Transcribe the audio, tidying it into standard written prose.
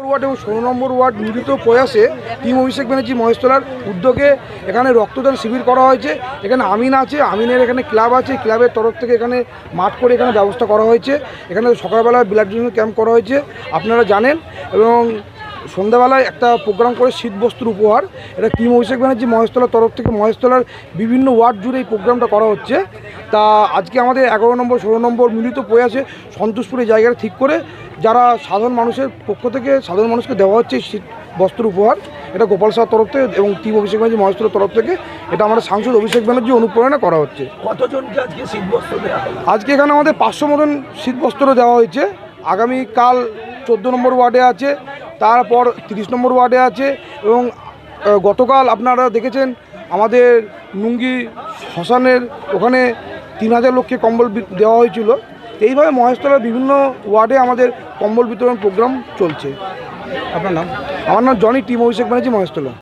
Word এবং 16 নম্বর word মিলিত প্রয়াসে টিম অভিষেক ব্যানার্জি মহেশতলার উদ্যোগে এখানে রক্তদান শিবির করা হয়েছে। এখানে আমিন আছে, আমিনের এখানে ক্লাব আছে, ক্লাবের তরফ থেকে এখানে মাঠ করে এখানে ব্যবস্থা করা হয়েছে। এখানে সকালবেলা ব্লাড ডোনেশন ক্যাম্প করা হয়েছে আপনারা জানেন, এবং সন্ধ্যাবেলায় একটা প্রোগ্রাম করে শীতবস্ত্র উপহার, এটা টিম অভিষেক ব্যানার্জি মহেশতলার তরফ থেকে মহেশতলার বিভিন্ন ওয়ার্ড জুড়ে এই প্রোগ্রামটা করা হচ্ছে। তা আজকে আমাদের 11 নম্বর 16 নম্বর মিলিত প্রয়াসে সন্তোষপুরে জায়গাটা ঠিক করে যারা সাধারণ মানুষের পক্ষ থেকে সাধারণ মানুষকে দেওয়া হচ্ছে শীত বস্ত্র উপহার, এটা গোপাল সাহার তরফ থেকে এবং টিম অভিষেক ব্যানার্জি মহেশতলার তরফ থেকে এটা আমাদের সাংসদ অভিষেক ব্যানার্জি অনুপ্রেরণা করা হচ্ছে। কতজনকে আজকে শীতবস্ত্র দেওয়া হলো? আজকে এখানে আমাদের 500 মতন শীতবস্ত্র দেওয়া হয়েছে। আগামীকাল 14 নম্বর ওয়ার্ডে আছে, তারপর 30 নম্বর ওয়ার্ডে আছে, এবং গতকাল আপনারা দেখেছেন আমাদের নুঙ্গি শ্মশানের ওখানে 3000 লোককে কম্বল দেওয়া হয়েছিল। এইভাবে মহেশতলার বিভিন্ন ওয়ার্ডে আমাদের কম্বল বিতরণ প্রোগ্রাম চলছে। আপনার নাম? আমার নাম জনি, টিম অভিষেক ব্যানার্জি মহেশতলা।